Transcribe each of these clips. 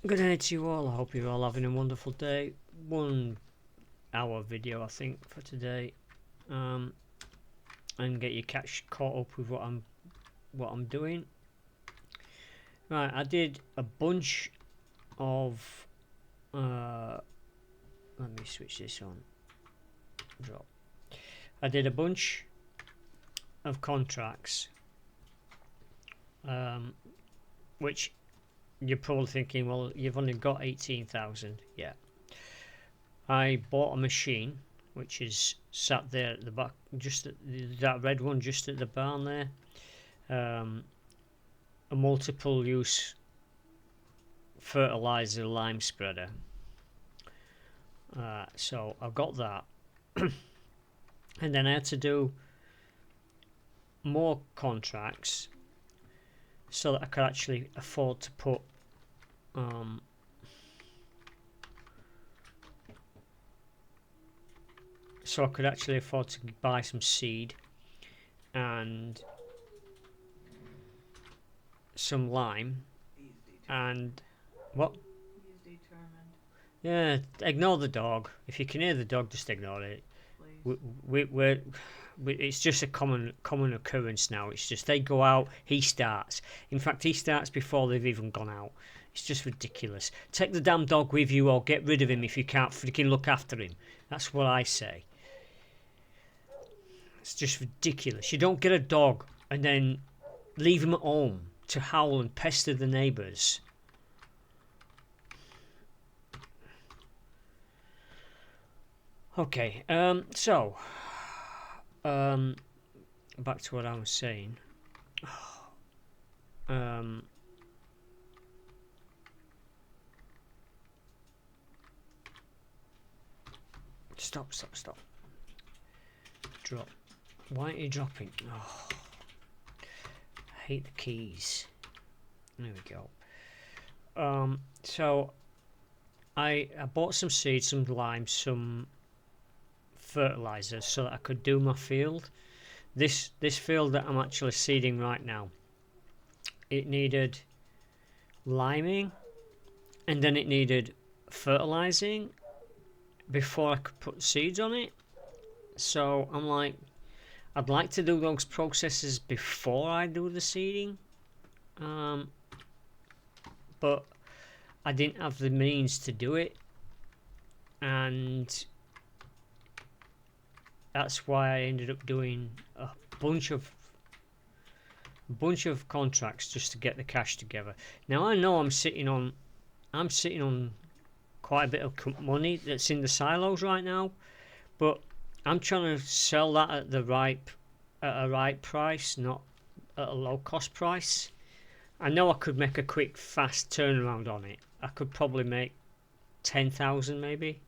Good day to you all. I hope you're all having a wonderful day. 1 hour video, I think, for today, and get your caught up with what I'm doing. Right, I did a bunch of. Let me switch this on. Drop. I did a bunch of contracts, which you're probably thinking, well, you've only got 18,000. Yeah. I bought a machine which is sat there at the back, just at that red one, just at the barn there. A multiple use fertilizer lime spreader. So I've got that. And then I had to do more contracts so that I could actually afford to put so I could actually afford to buy some seed and some lime. And what? He's determined. Yeah, ignore the dog. If you can hear the dog, just ignore it. It's just a common occurrence now. It's just they go out, he starts. In fact, he starts before they've even gone out. It's just ridiculous. Take the damn dog with you, or get rid of him if you can't freaking look after him. That's what I say. It's just ridiculous. You don't get a dog and then leave him at home to howl and pester the neighbours. Okay, so back to what I was saying. Stop. Drop. Why are you dropping? Oh, I hate the keys. There we go. So I bought some seeds, some lime, some fertilizer so that I could do my field. This field that I'm actually seeding right now, it needed liming and then it needed fertilizing before I could put seeds on it. So I'm like, I'd like to do those processes before I do the seeding, but I didn't have the means to do it, and that's why I ended up doing a bunch of contracts just to get the cash together. Now I know I'm sitting on quite a bit of money that's in the silos right now, but I'm trying to sell that at a right price, not at a low cost price. I know I could make a quick, fast turnaround on it. I could probably make 10,000 maybe,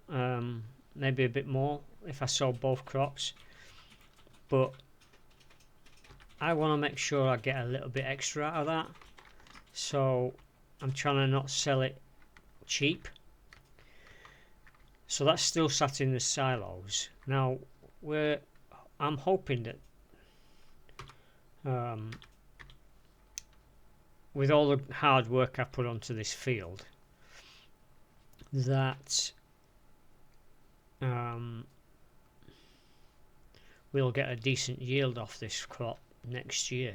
maybe a bit more if I sold both crops. But I want to make sure I get a little bit extra out of that. So I'm trying to not sell it cheap. So that's still sat in the silos. Now I'm hoping that with all the hard work I put onto this field, that we'll get a decent yield off this crop next year,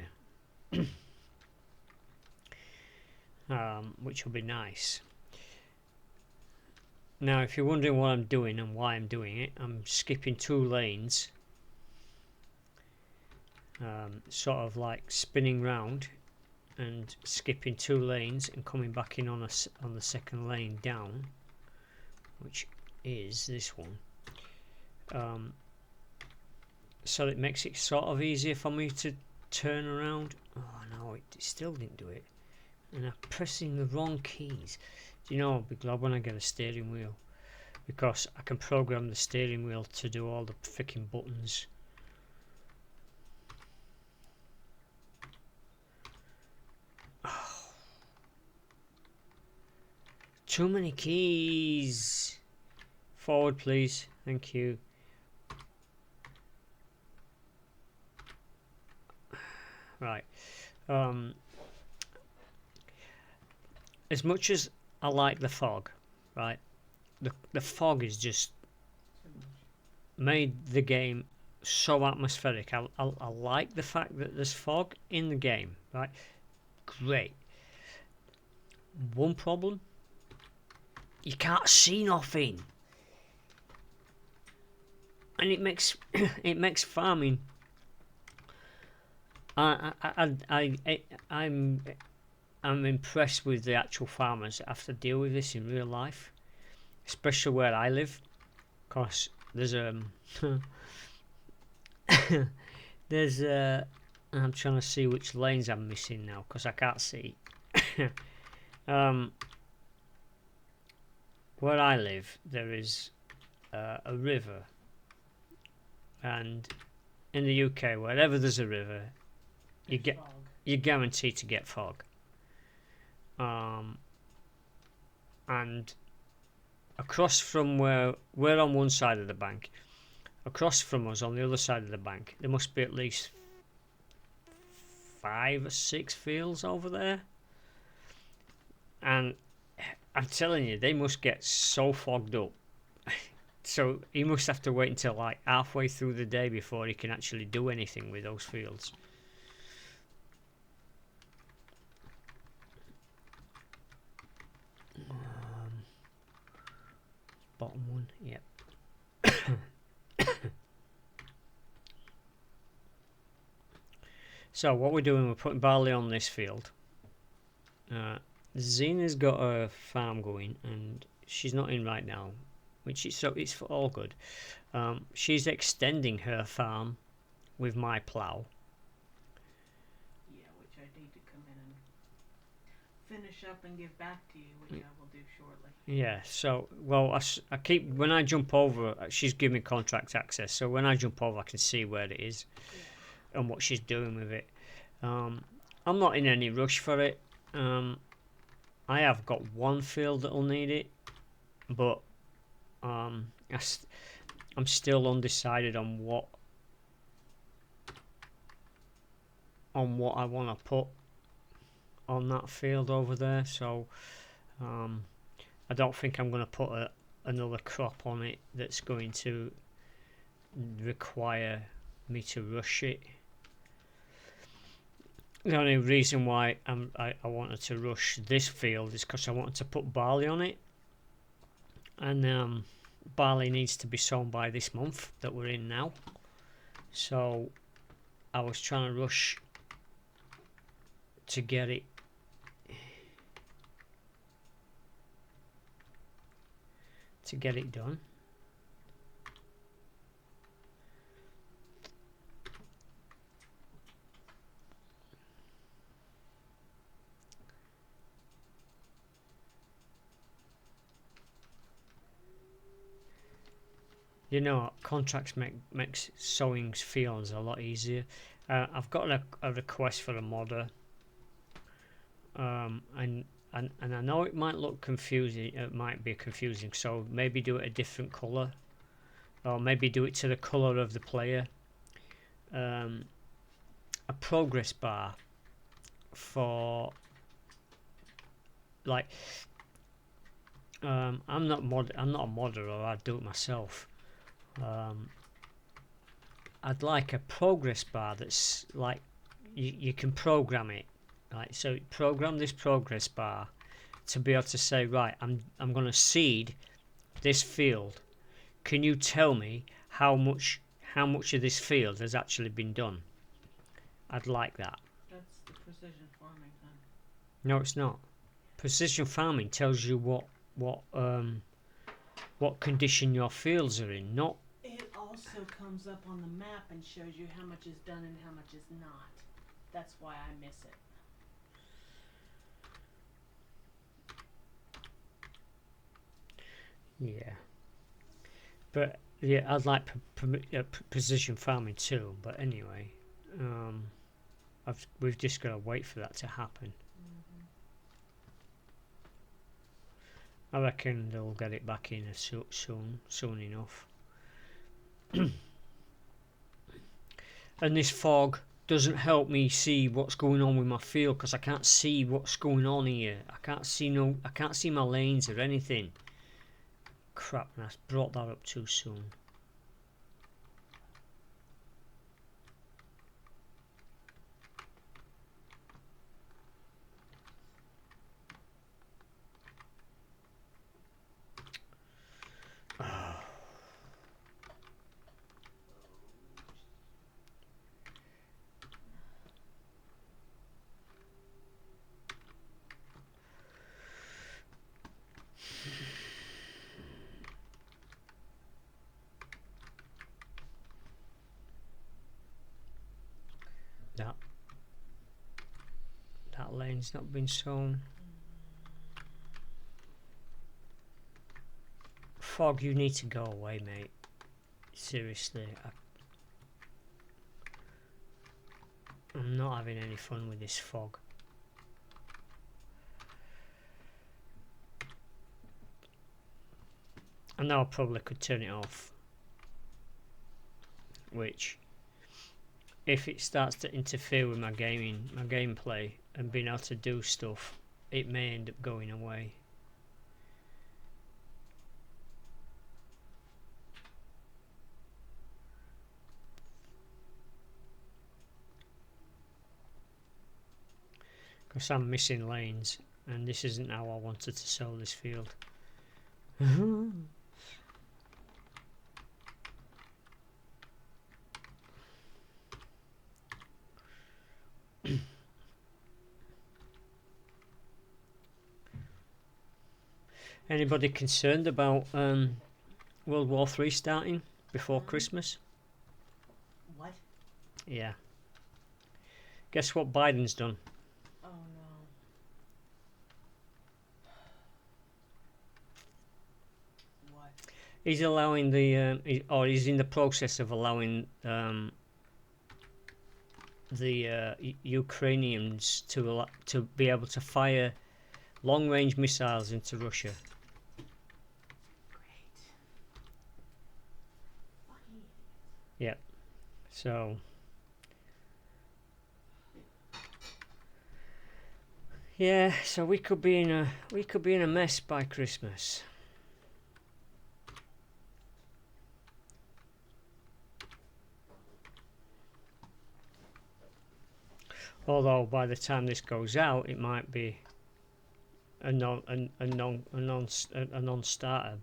which will be nice. Now, if you're wondering what I'm doing and why I'm doing it, I'm skipping 2 lanes, sort of like spinning round and skipping 2 lanes and coming back in on the second lane down, which is this one. So it makes it sort of easier for me to turn around. Oh no, it still didn't do it, and I'm pressing the wrong keys. Do you know, I'll be glad when I get a steering wheel, because I can program the steering wheel to do all the freaking buttons. Oh. Too many keys. Forward please, thank you. Right. as much as I like the fog, right? The fog is just made the game so atmospheric. I like the fact that there's fog in the game, right? Great. One problem, you can't see nothing, and it makes it makes farming. I'm impressed with the actual farmers that have to deal with this in real life, especially where I live, because there's there's I'm trying to see which lanes I'm missing now because I can't see. um, where I live, there is a river, and in the UK, wherever there's a river, you're guaranteed to get fog. And across from where we're on one side of the bank, across from us on the other side of the bank, there must be at least 5 or 6 fields over there, and I'm telling you, they must get so fogged up. So he must have to wait until like halfway through the day before he can actually do anything with those fields. Bottom one, yep. So what we're doing, we're putting barley on this field. Zena's got a farm going, and she's not in right now, which is so it's for all good. She's extending her farm with my plough. Yeah, which I need to come in and finish up and give back to you, which I will do shortly. Yeah, so, well, I keep, when I jump over, she's giving me contract access, so when I jump over I can see where it is and what she's doing with it. I'm not in any rush for it. I have got one field that'll need it, but I'm still undecided on what I want to put on that field over there, so I don't think I'm going to put another crop on it that's going to require me to rush it. The only reason why I wanted to rush this field is because I wanted to put barley on it, and barley needs to be sown by this month that we're in now, so I was trying to rush to get it done. You know, contracts makes sowing fields a lot easier. I've got a request for a modder, and I know it might look confusing. It might be confusing, so maybe do it a different color, or maybe do it to the color of the player. A progress bar for like I'm not a modder, or I'd do it myself. I'd like a progress bar that's like you can program it, right? So program this progress bar to be able to say, right, I'm going to seed this field. Can you tell me how much of this field has actually been done? I'd like that. That's the precision farming, huh? No, it's not. Precision farming tells you what condition your fields are in, not. It also comes up on the map and shows you how much is done and how much is not. That's why I miss it. Yeah, but yeah, I'd like precision farming too. But anyway, we've just got to wait for that to happen. I reckon they'll get it back in soon enough. And this fog, doesn't help me see what's going on with my field because I can't see what's going on here. I can't see my lanes or anything. Crap, and I brought that up too soon. That lane's not been sown. Fog, you need to go away, mate. Seriously, I'm not having any fun with this fog. I know I probably could turn it off, which, if it starts to interfere with my gameplay and being able to do stuff, it may end up going away. Because I'm missing lanes, and this isn't how I wanted to sell this field. Anybody concerned about World War III starting before Christmas? What? Yeah. Guess what Biden's done? Oh no. What? He's allowing the, he's in the process of allowing the Ukrainians to be able to fire long-range missiles into Russia. Great. Fucking idiots. Yep. So. Yeah, so we could be in a mess by Christmas. Although by the time this goes out, it might be a non-starter,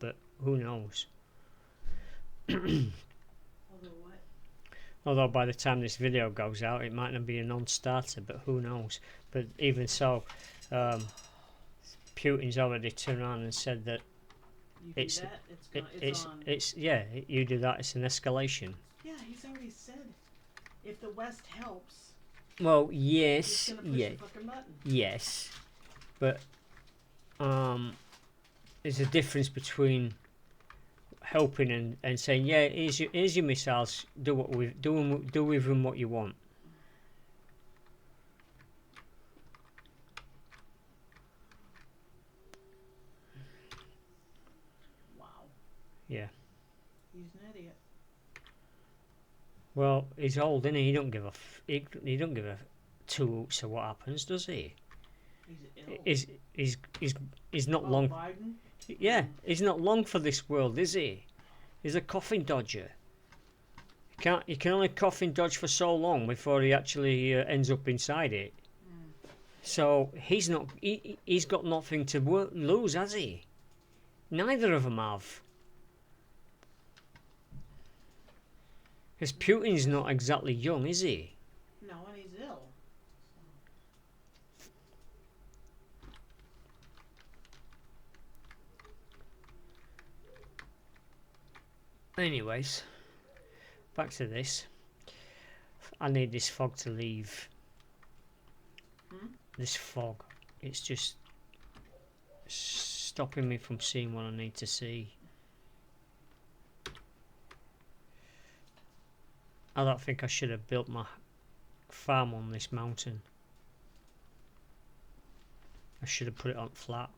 but who knows? Although what? Although by the time this video goes out, it might not be a non-starter, but who knows? But even so, Putin's already turned around and said that You it's do that? It's on. yeah, you do that, it's an escalation. Yeah, he's already said if the West helps, Well, he's yes, gonna push yeah, the fucking button. yes, but there's a difference between helping and saying, yeah, here's your missiles, do with them what you want. Wow. Yeah. He's an idiot. Well, he's old, isn't he? He don't give he don't give a two hoots of what happens, does he? He's ill. He's not Oh, long. Biden? Yeah, he's not long for this world, is he? He's a coffin dodger. You can only coffin dodge for so long before he actually ends up inside it. So he's not. He's got nothing to lose, has he? Neither of them have. Because Putin's not exactly young, is he? No, and he's ill. Anyways, back to this. I need this fog to leave. This fog. It's just stopping me from seeing what I need to see. I don't think I should have built my farm on this mountain. I should have put it on flat.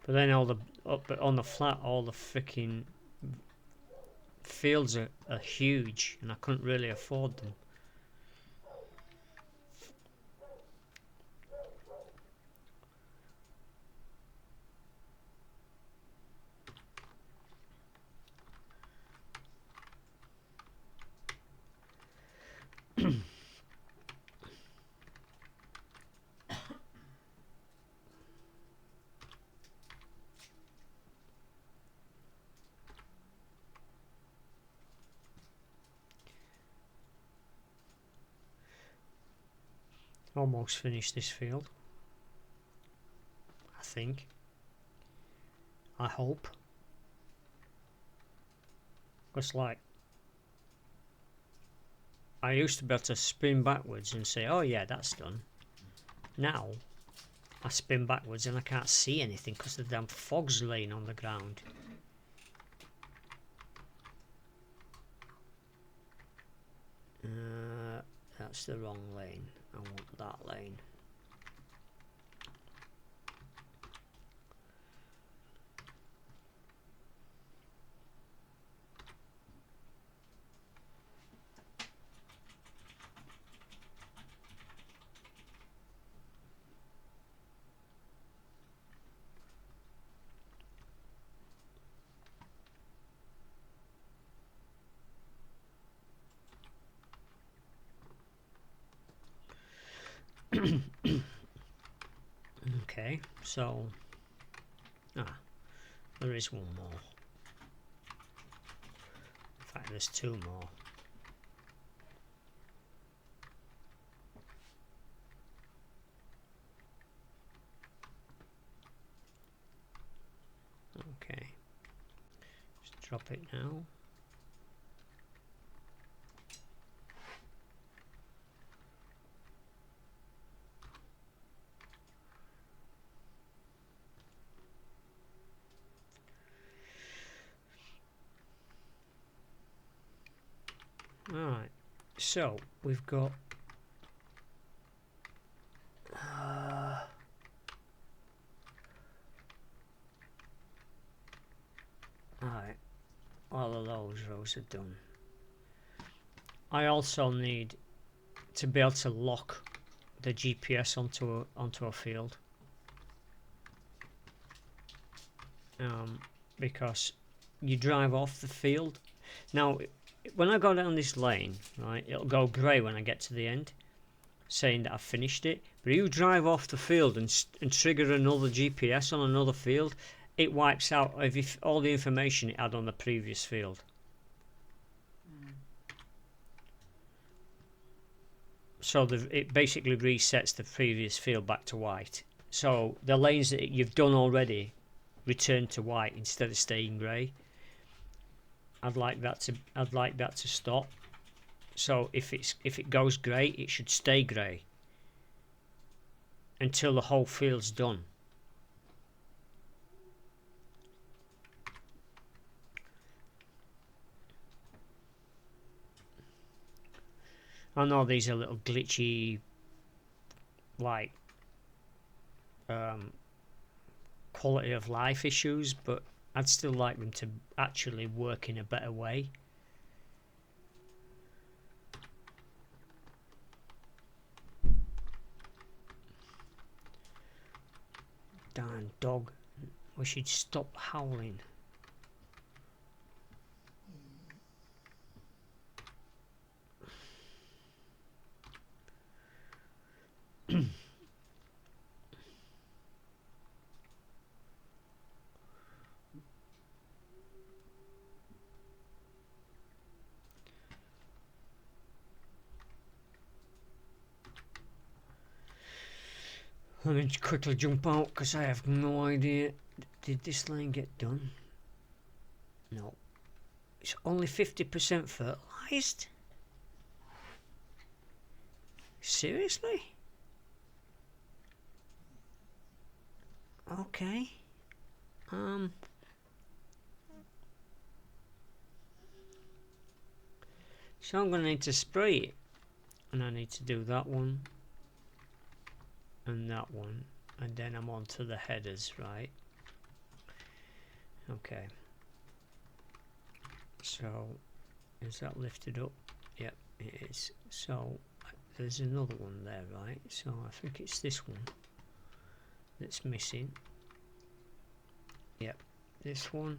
But then but on the flat, all the freaking fields are huge, and I couldn't really afford them. Almost finished this field. I think. I hope. Because like, I used to be able to spin backwards and say, oh yeah, that's done. Now, I spin backwards and I can't see anything because the damn fog's laying on the ground. That's the wrong lane. I want that lane. Okay, so there is one more. In fact, there's two more. Okay, just drop it now. Alright, so we've got alright, all of those rows are done. I also need to be able to lock the GPS onto a field, because you drive off the field. Now, when I go down this lane, right, it'll go grey when I get to the end, saying that I've finished it. But if you drive off the field and trigger another GPS on another field, it wipes out all the information it had on the previous field. So it basically resets the previous field back to white. So the lanes that you've done already return to white instead of staying grey. I'd like that to stop. So if it goes grey, it should stay grey until the whole field's done. I know these are little glitchy, like quality of life issues, but I'd still like them to actually work in a better way. Darn dog, we should stop howling. Let me quickly jump out because I have no idea. Did this lane get done? No. It's only 50% fertilised? Seriously? Okay. So I'm going to need to spray it. And I need to do that one. And that one. And then I'm on to the headers, right? Okay. So, is that lifted up? Yep, it is. So, there's another one there, right? So, I think it's this one that's missing. Yep, this one.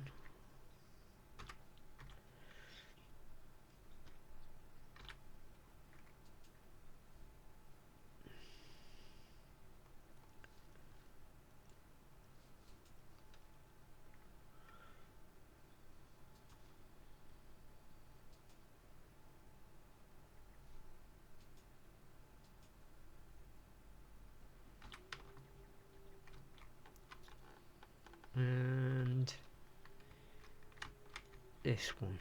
this one.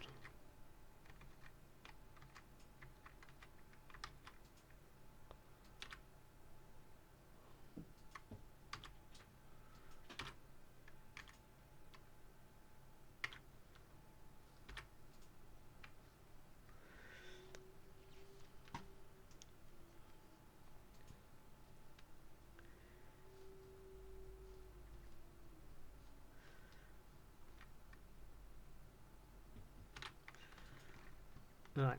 Right.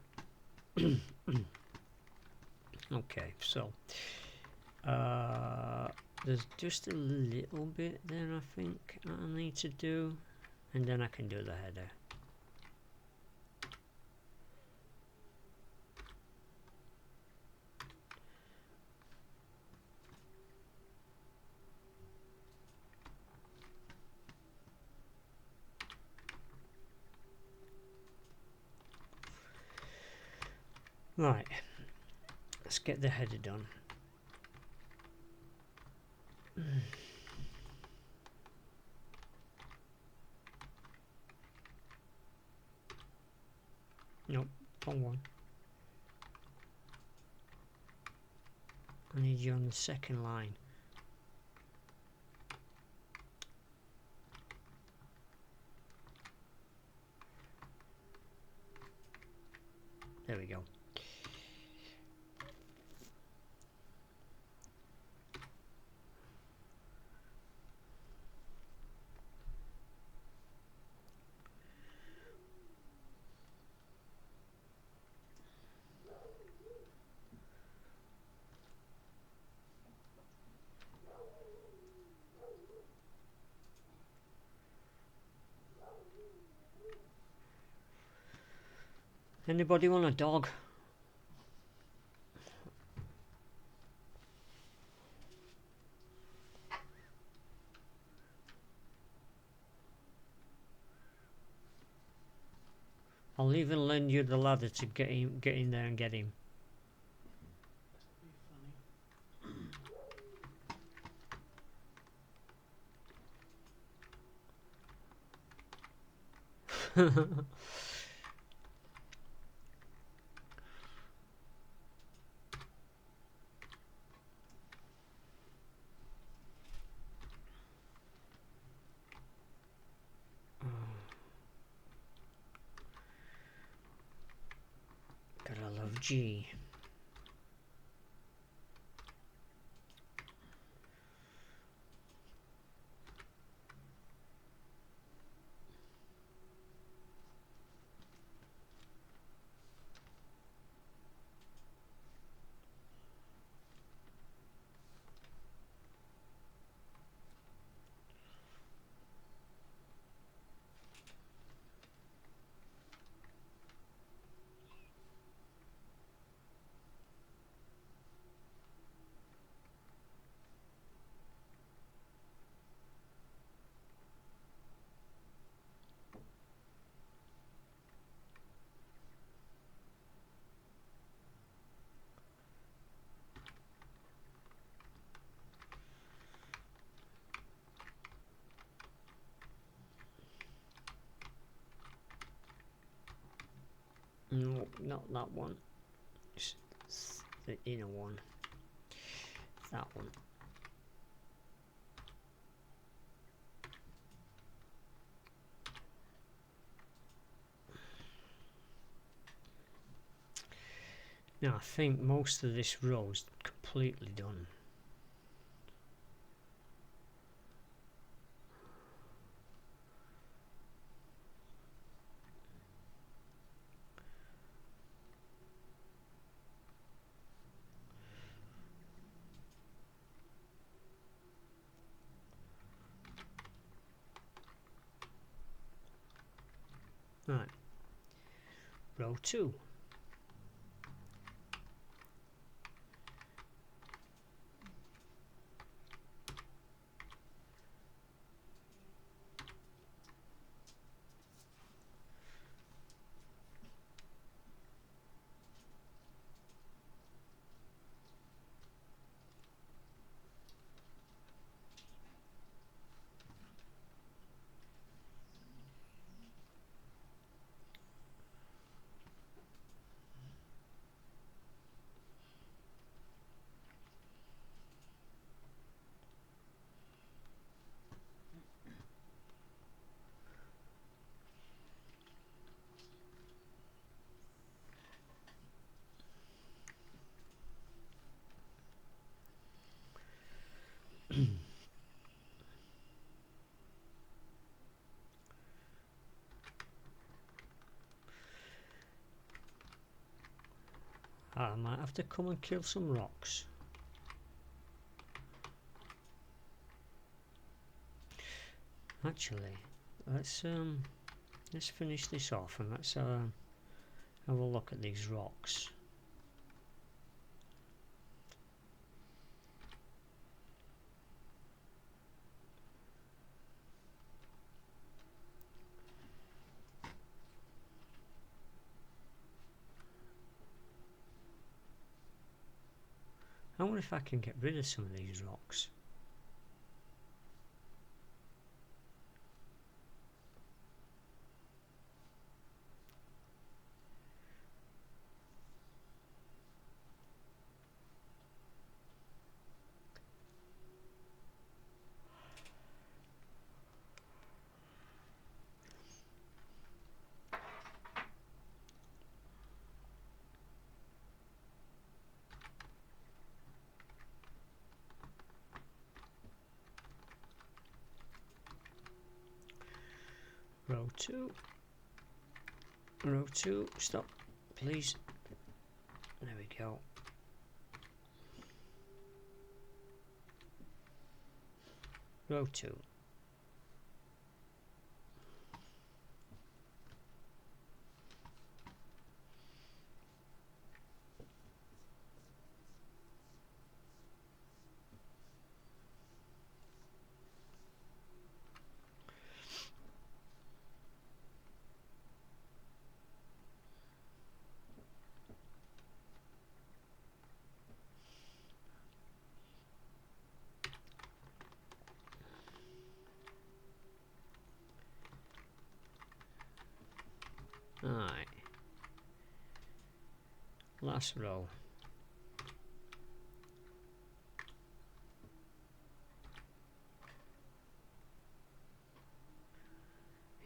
Okay, so there's just a little bit there I think I need to do, and then I can do the header. Right, let's get the header done. Nope, wrong one. I need you on the second line. There we go. Anybody want a dog? I'll even lend you the ladder to get in there and get him. Gotta love G. No, not that one. It's the inner one. That one. Now I think most of this row is completely done. Right. Row 2. I might have to come and kill some rocks. Actually, let's finish this off and let's have a look at these rocks. I wonder if I can get rid of some of these rocks. Row 2. Row 2. Stop, please. There we go. Row 2. Alright. Last row.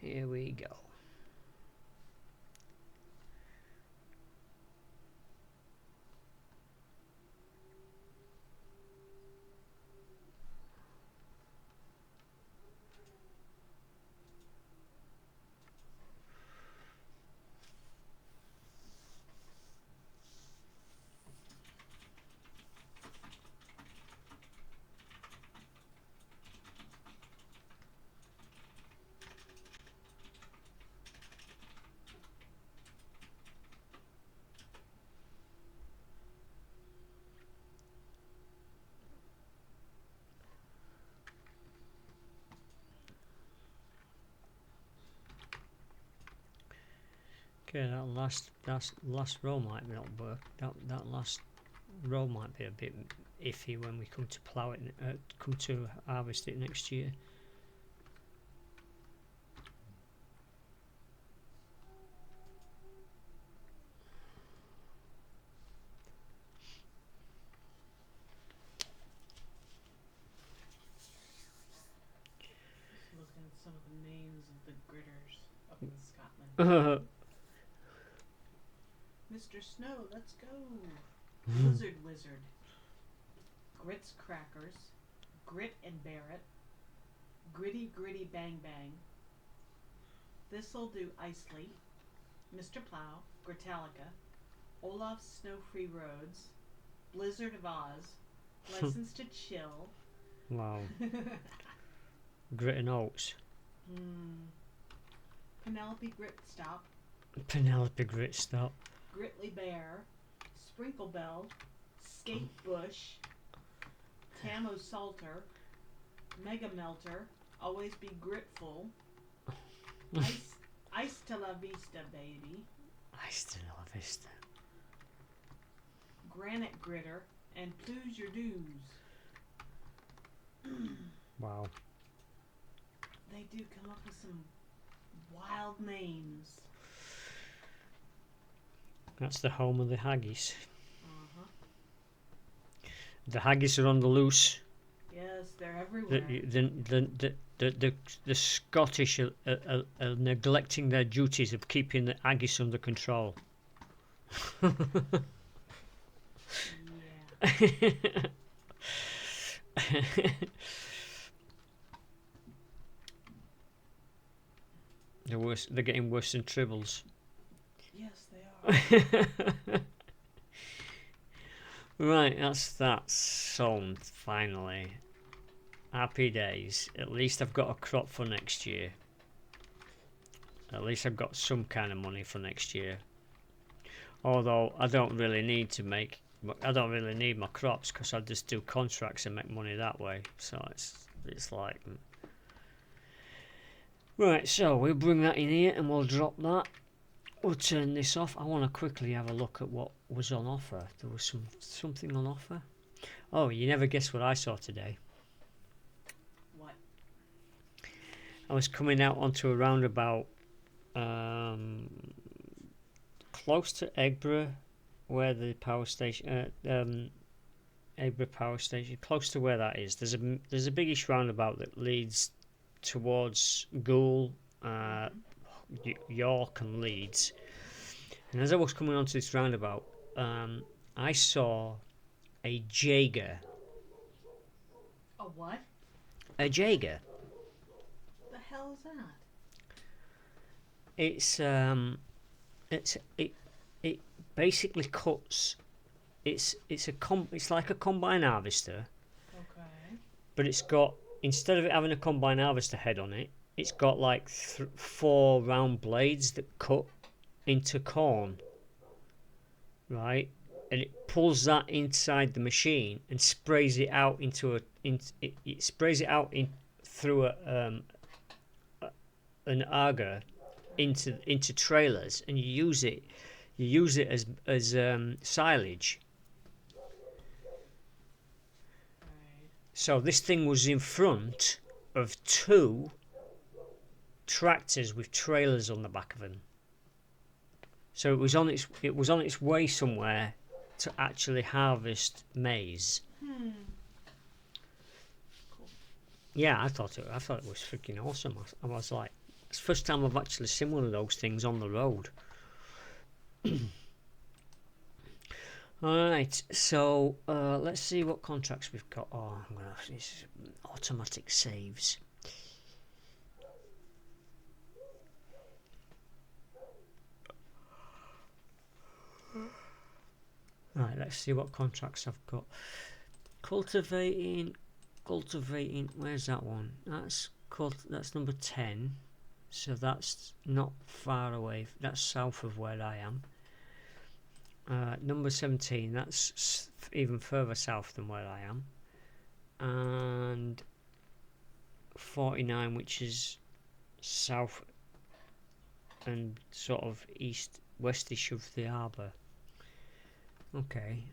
Here we go. Okay, that last row might not work. That last row might be a bit iffy when we come to plough it, come to harvest it next year. Just looking at some of the names of the gritters up in Scotland. Mr. Snow, let's go. Blizzard Wizard. Grits Crackers. Grit and Barrett. Gritty Gritty Bang Bang. This'll do Isley. Mr. Plow. Gritalica. Olaf's Snow Free Roads. Blizzard of Oz. License to Chill. Wow. Grit and oats. Penelope Gritstop. Penelope Grit stop. Gritly Bear. Sprinkle Bell. Skate Bush. Tamo Salter. Mega Melter. Always be gritful. Ice to la vista, baby. Ice to la vista. Granite Gritter. And Plu's Your Dues. Wow. They do come up with some wild names. That's the home of the haggis. Uh-huh. The haggis are on the loose. Yes, they're everywhere. The Scottish are neglecting their duties of keeping the haggis under control. Yeah. They're worse. They're getting worse than tribbles. Yes, they are. Right, that's sown finally. Happy days. At least I've got a crop for next year. At least I've got some kind of money for next year. Although I don't really need to make. I don't really need my crops because I just do contracts and make money that way. So it's like. Right, so we'll bring that in here and we'll drop that. We'll turn this off. I want to quickly have a look at what was on offer. There was something on offer. Oh, you never guess what I saw today. What? I was coming out onto a roundabout close to Eggborough, where the power station, Eggborough Power Station, close to where that is. There's a biggish roundabout that leads towards Goole, York, and Leeds. And as I was coming onto this roundabout, I saw a Jaeger. A what? A Jaeger. The hell is that? It basically cuts. It's like a combine harvester, Okay. but it's got, instead of it having a combine harvester head on it, it's got like 4 round blades that cut into corn, right? And it pulls that inside the machine and sprays it out it sprays it out through an auger into trailers, and you use it as silage. Right. So this thing was in front of 2 tractors with trailers on the back of them. So it was on its way somewhere to actually harvest maize. Cool. Yeah, I thought it was freaking awesome. I was like, it's the first time I've actually seen one of those things on the road. Alright, so let's see what contracts we've got. Oh, I'm gonna have these automatic saves. Right, let's see what contracts I've got. Cultivating, where's that one? That's number 10. So that's not far away. That's south of where I am. Number 17, that's even further south than where I am. And 49, which is south and sort of westish of the harbour. Okay,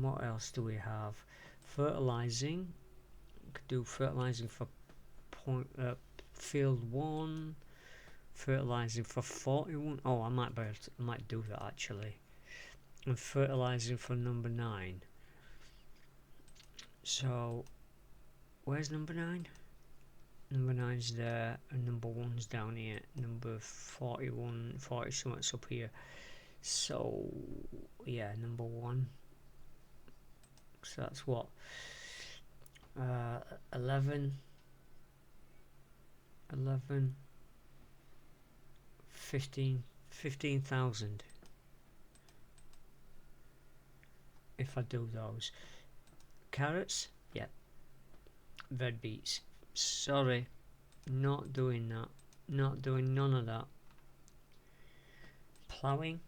what else do we have? Fertilising. Could do fertilising for field 1. Fertilising for 41. Oh, I might do that actually. And fertilising for number 9. So, where's number 9? Number 9's there, and number 1's down here. Number 41, 40 something's up here. So, yeah, number 1. So that's what? 11, 15,000. If I do those. Carrots? Yep. Red beets. Sorry. Not doing that. Not doing none of that. Ploughing?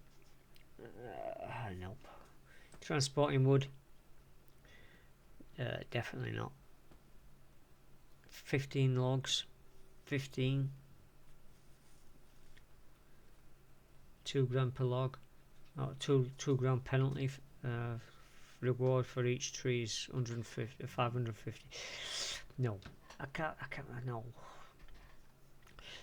Nope. Transporting wood? Definitely not. 15 logs. 15. 2 grand per log. Oh, 2 grand penalty. Reward for each tree is 550. No, I can't. No.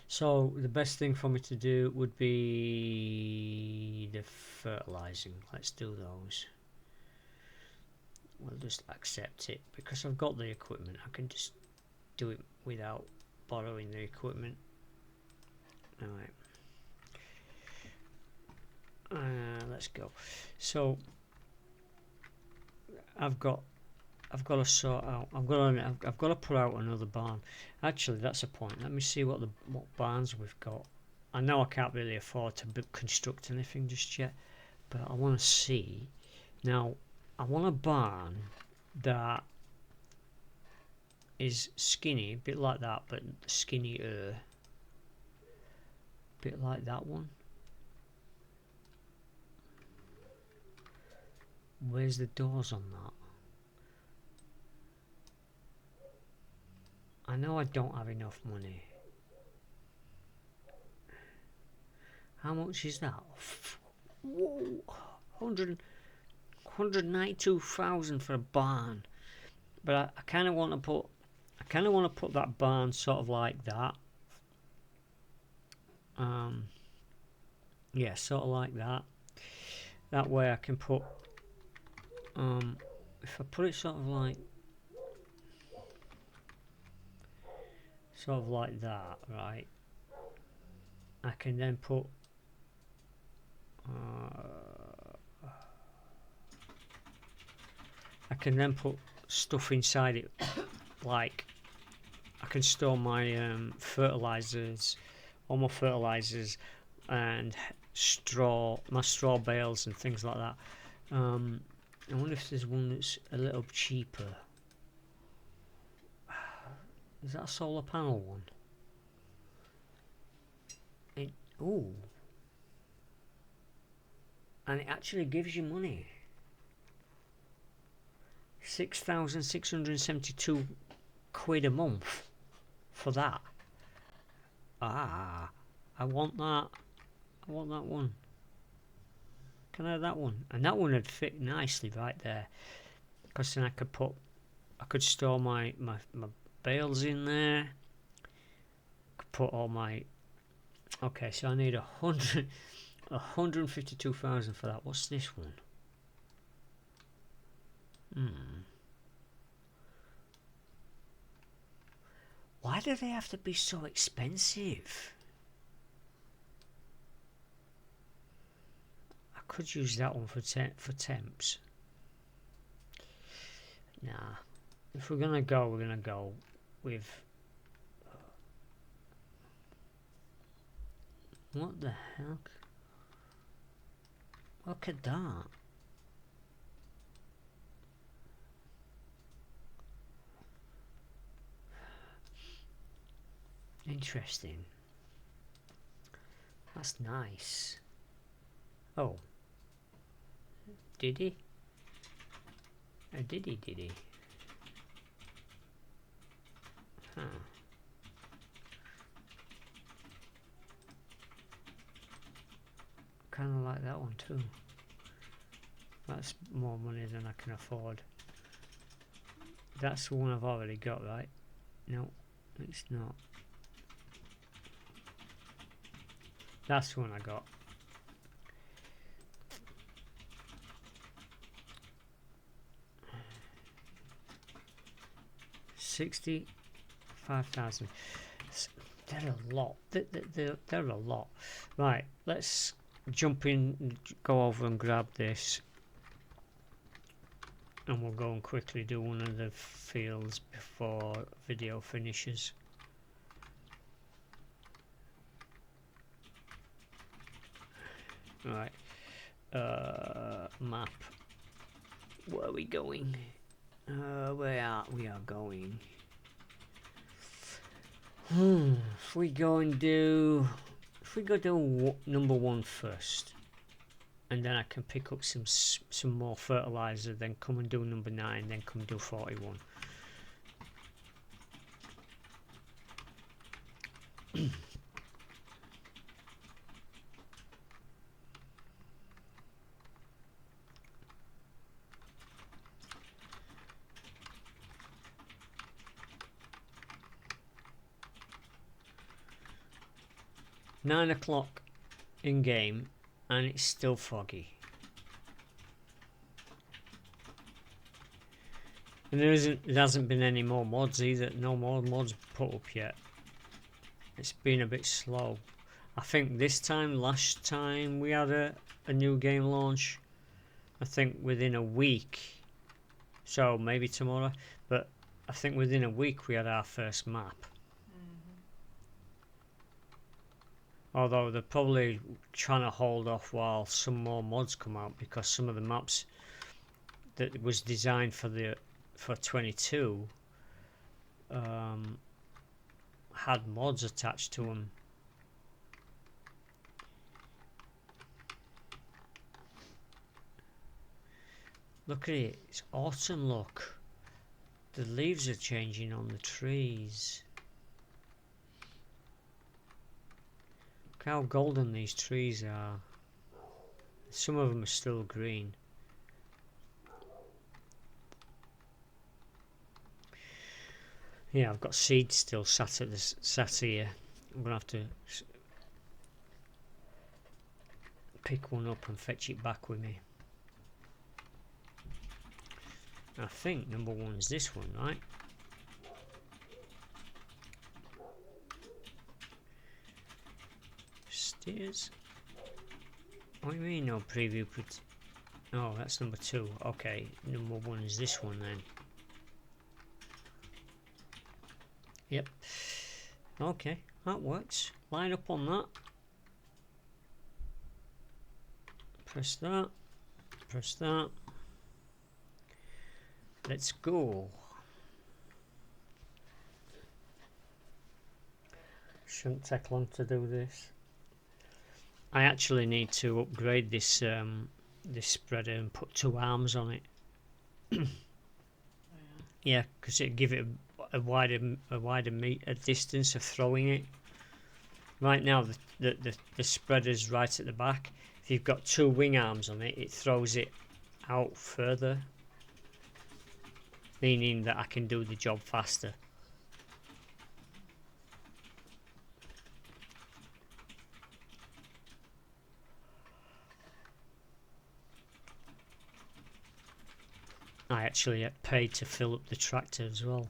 So the best thing for me to do would be the fertilising. Let's do those. We'll just accept it because I've got the equipment. I can just do it without borrowing the equipment. Alright. Let's go. So I've got I've got to sort out. I've got to put out another barn. Actually, that's a point. Let me see what barns we've got. I know I can't really afford to construct anything just yet, but I want to see. Now, I want a barn that is skinny, a bit like that, but skinnier. Bit like that one. Where's the doors on that? I know I don't have enough money. How much is that? Whoa, 192,000 for a barn. But I kind of want to put, that barn sort of like that. Yeah, sort of like that. That way I can put, if I put it sort of like that, right? I can then put stuff inside it, like I can store my fertilizers, all my fertilizers, and my straw bales and things like that. I wonder if there's one that's a little cheaper. Is that a solar panel one? Ooh. And it actually gives you money. 6,672 quid a month for that. I want that. I want that one. Can I have that one? And that one would fit nicely right there, because then I could store my bales in there. Could put all my. Okay, so I need 152,000 for that. What's this one? Why do they have to be so expensive? I could use that one for temps. Nah. If we're gonna go, we're gonna go with. What the heck? Look at that. Interesting. That's nice. Oh. Did he? Did he? Huh. Kind of like that one too. That's more money than I can afford. That's the one I've already got, right? No, it's not. That's the one I got. $65,000. They're a lot. They're a lot. Right, let's jump in, go over and grab this, and we'll go and quickly do one of the fields before video finishes. Right, map. Where are we going? We are going. If we go do number 1 first, and then I can pick up some more fertilizer, then come and do number 9, then come and do 41. 9 o'clock in game, and it's still foggy. And there hasn't been any more mods either. No more mods put up yet. It's been a bit slow. I think last time we had a new game launch, I think within a week So maybe tomorrow. But I think within a week we had our first map. Mhm. Although they're probably trying to hold off while some more mods come out, because some of the maps that was designed for 22 had mods attached to them. Look at it, it's autumn, look. The leaves are changing on the trees. Look how golden these trees are. Some of them are still green. Yeah, I've got seeds still sat here. I'm gonna have to pick one up and fetch it back with me. I think number one is this one, right? Steers. What do you mean no preview? Oh, that's number two. Okay, number one is this one then. Yep. Okay, that works. Line up on that. Press that. Press that. Let's go. Shouldn't take long to do this. I actually need to upgrade this this spreader and put 2 arms on it. Oh, yeah. Yeah, because it give it a wider distance of throwing it. Right now the spreader's right at the back. If you've got 2 wing arms on it, it throws it out further, meaning that I can do the job faster. I actually get paid to fill up the tractor as well.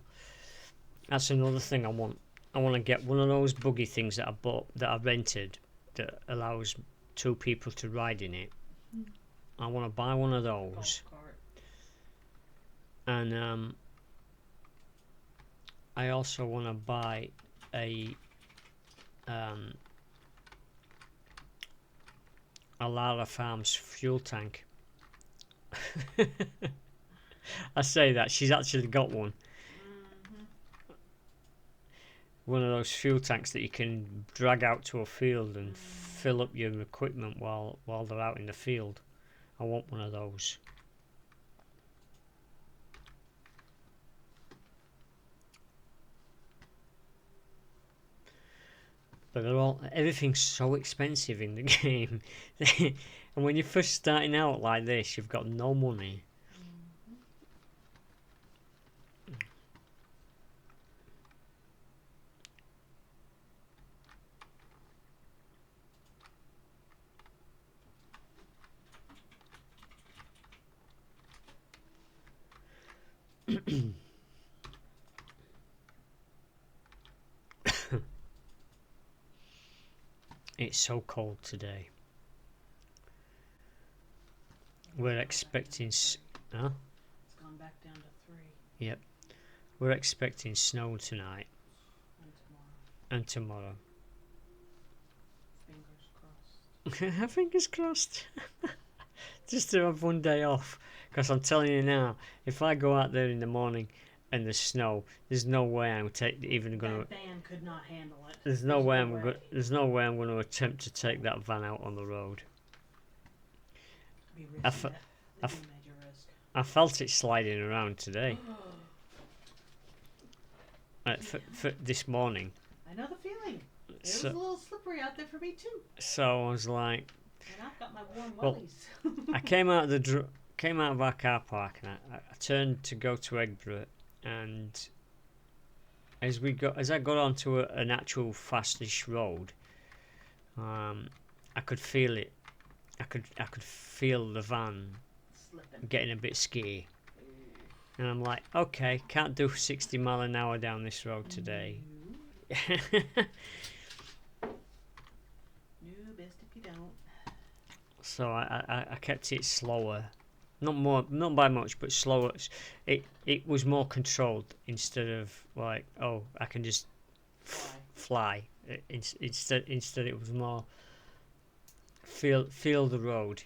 That's another thing I want. I want to get one of those buggy things that I bought, that I rented, that allows 2 people to ride in it. I want to buy one of those. Golf cart. And I also want to buy a Lara Farms fuel tank. I say that, she's actually got one. Mhm. One of those fuel tanks that you can drag out to a field and fill up your equipment while they're out in the field. I want one of those. But everything's so expensive in the game. And when you're first starting out like this, you've got no money. It's so cold today. We're expecting huh? It's gone back down to 3. Yep. We're expecting snow tonight And tomorrow. and tomorrow. Fingers crossed. Fingers crossed. Just to have one day off. Because I'm telling you now, if I go out there in the morning and there's snow, there's no way I'm even going That to. van could not handle it. There's no way I'm going to attempt to take that van out on the road. Be I risky. fe- That'd I be a major risk. I felt it sliding around today. For this morning. I know the feeling. It was So, a little slippery out there for me too. so I was like, And I've got my warm Well, wellies. I came out of our car park and I turned to go to Eggborough, and as I got onto an actual fastish road, I could feel it. I could feel the van Slipping. getting a bit skitty, and I'm like, okay, can't do 60 mile an hour down this road today. No, best if you don't. So I kept it slower. not by much, but slower. It was more controlled instead of like, oh, I can just fly. Instead it was more feel the road.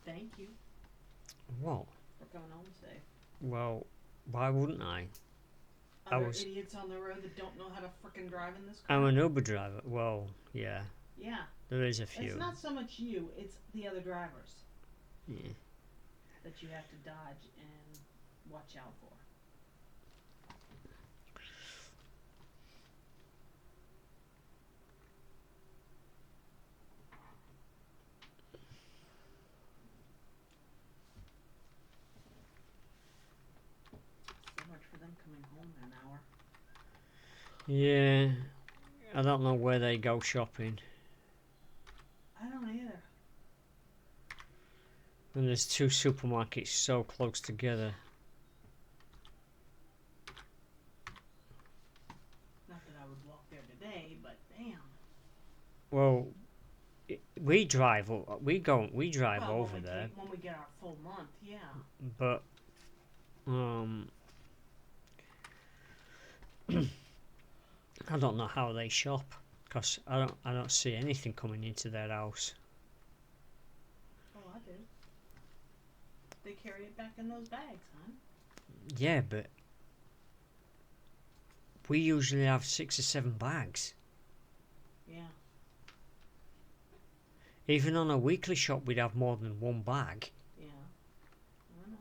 Thank you What? for coming home safe. Well, why wouldn't I? Other idiots on the road that don't know how to frickin' drive in this car. I'm an Uber driver. Well, yeah. Yeah. There is a few. It's not so much you, it's the other drivers. Yeah. That you have to dodge and watch out for. So much for them coming home in an hour. Yeah. I don't know where they go shopping. I don't either. And there's two supermarkets so close together. Not that I would walk there today, but damn. Well, we drive. We drive over there. When we get our full month, yeah. But I don't know how they shop because I don't see anything coming into their house. Oh, I do. They carry it back in those bags, huh? Yeah, but we usually have 6 or 7 bags. Yeah. Even on a weekly shop, we'd have more than 1 bag. Yeah. I know.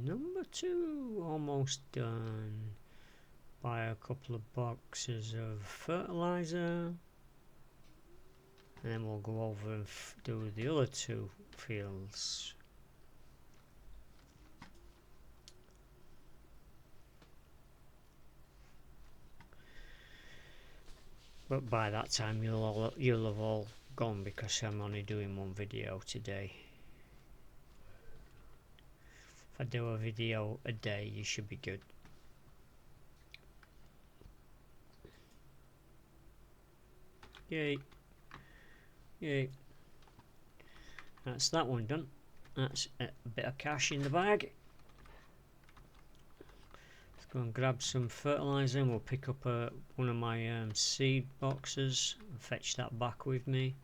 Number 2 almost done. Buy a couple of boxes of fertilizer, and then we'll go over and do the other 2 fields. But by that time you'll have all gone because I'm only doing 1 video today. If I do a video a day, you should be good. Yay. Yay. That's that one done. That's a bit of cash in the bag. Let's go and grab some fertilizer and we'll pick up one of my seed boxes and fetch that back with me.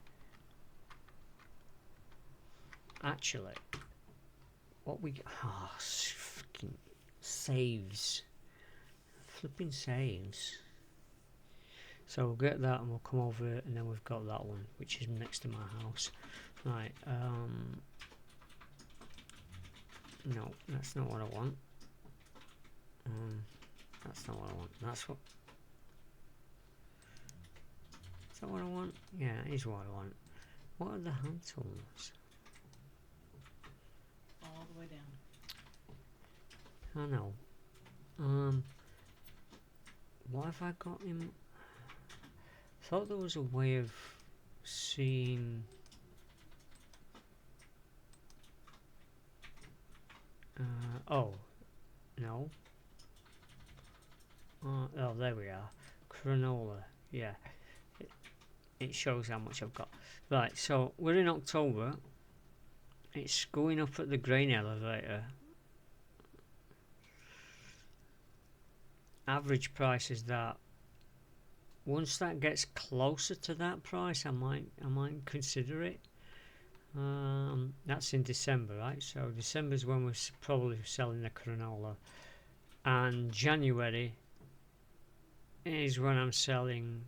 Actually, what we... Oh, fucking saves. Flipping saves. So we'll get that and we'll come over and then we've got that one, which is next to my house. Right, no, that's not what I want. That's not what I want. That's what... Is that what I want? Yeah, it is what I want. What are the hand tools? All the way down. I know. What have I got in... I thought there was a way of seeing... oh, no. Oh, there we are. Granola, yeah. It shows how much I've got. Right, so we're in October. It's going up at the grain elevator. Average price is that. Once that gets closer to that price, I might consider it. That's in December, right? So December is when we're probably selling the granola, and January is when I'm selling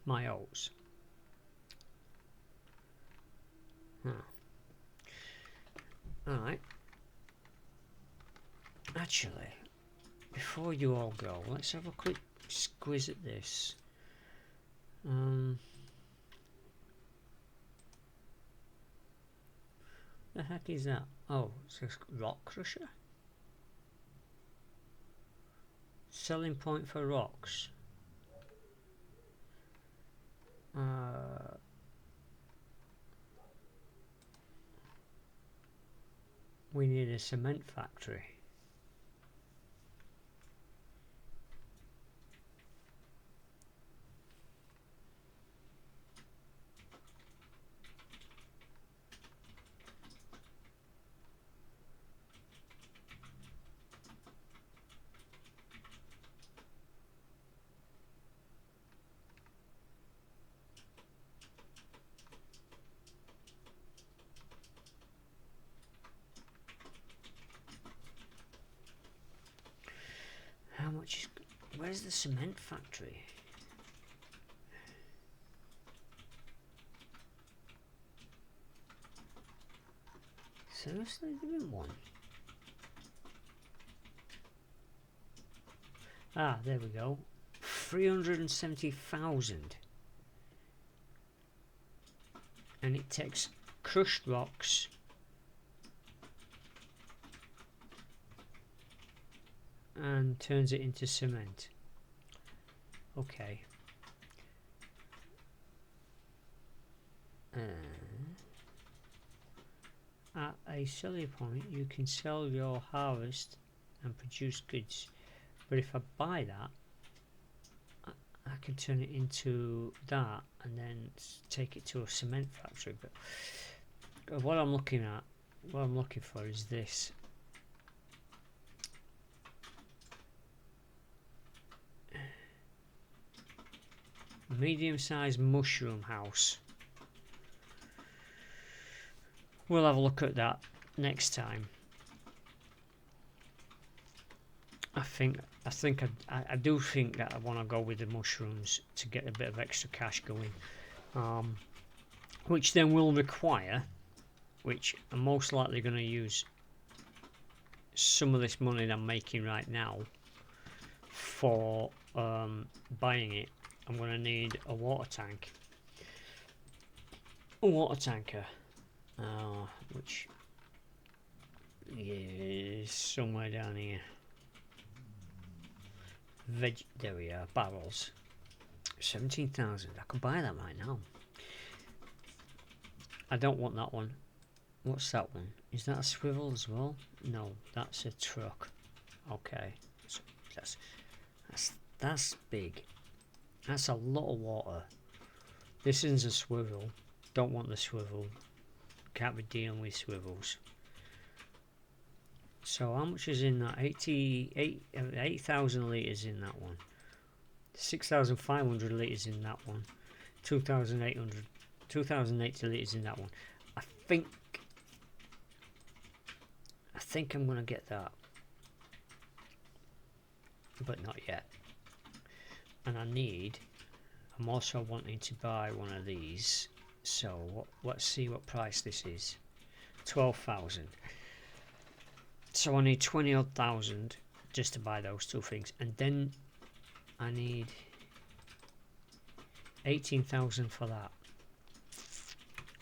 my oats. Alright. Actually, before you all go, let's have a quick squiz at this. The heck is that? Oh, it's a rock crusher. Selling point for rocks. We need a cement factory. How much is... Where's the cement factory? Seriously, there isn't one. Ah, there we go. 370,000. And it takes crushed rocks and turns it into cement. Okay. At a selling point, you can sell your harvest and produce goods. But if I buy that, I can turn it into that and then take it to a cement factory. But what I'm looking for is this. Medium-sized mushroom house. We'll have a look at that next time. I do think that I want to go with the mushrooms to get a bit of extra cash going, which then will require, which I'm most likely going to use some of this money that I'm making right now for buying it. I'm going to need a water tank, a water tanker, which is somewhere down here. There we are, barrels. 17,000. I could buy that right now. I don't want that one. What's that one? Is that a swivel as well? No, that's a truck. Okay, so that's big. That's a lot of water. This isn't a swivel. Don't want the swivel. Can't be dealing with swivels. So how much is in that? 8,000 litres in that one. 6,500 litres in that one. 2,080 litres in that one. I think I'm going to get that. But not yet. And I'm also wanting to buy one of these. So let's see what price this is. 12,000. So I need 20 odd thousand just to buy those two things, and then I need 18,000 for that.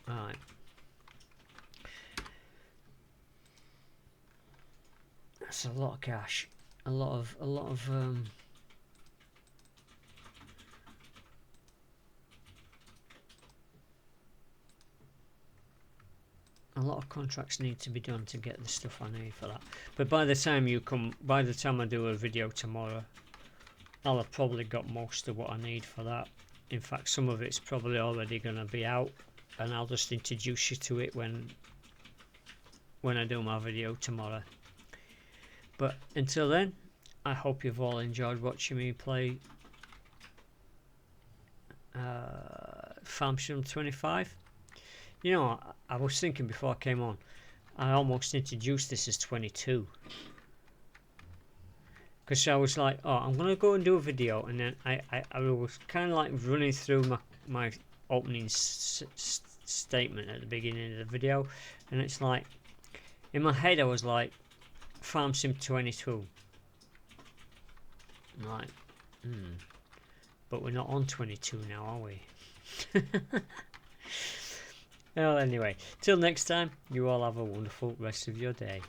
Alright. That's a lot of cash. A lot of contracts need to be done to get the stuff I need for that. But by the time I do a video tomorrow, I'll have probably got most of what I need for that. In fact, some of it's probably already going to be out, and I'll just introduce you to it when I do my video tomorrow. But until then, I hope you've all enjoyed watching me play Farm Sim 25. You know, I was thinking before I came on, I almost introduced this as 22. Because I was like, oh, I'm going to go and do a video, and then I was kind of like running through my opening statement at the beginning of the video, and it's like, in my head I was like, Farm Sim 22. I'm like, but we're not on 22 now, are we? Well, anyway, till next time, you all have a wonderful rest of your day.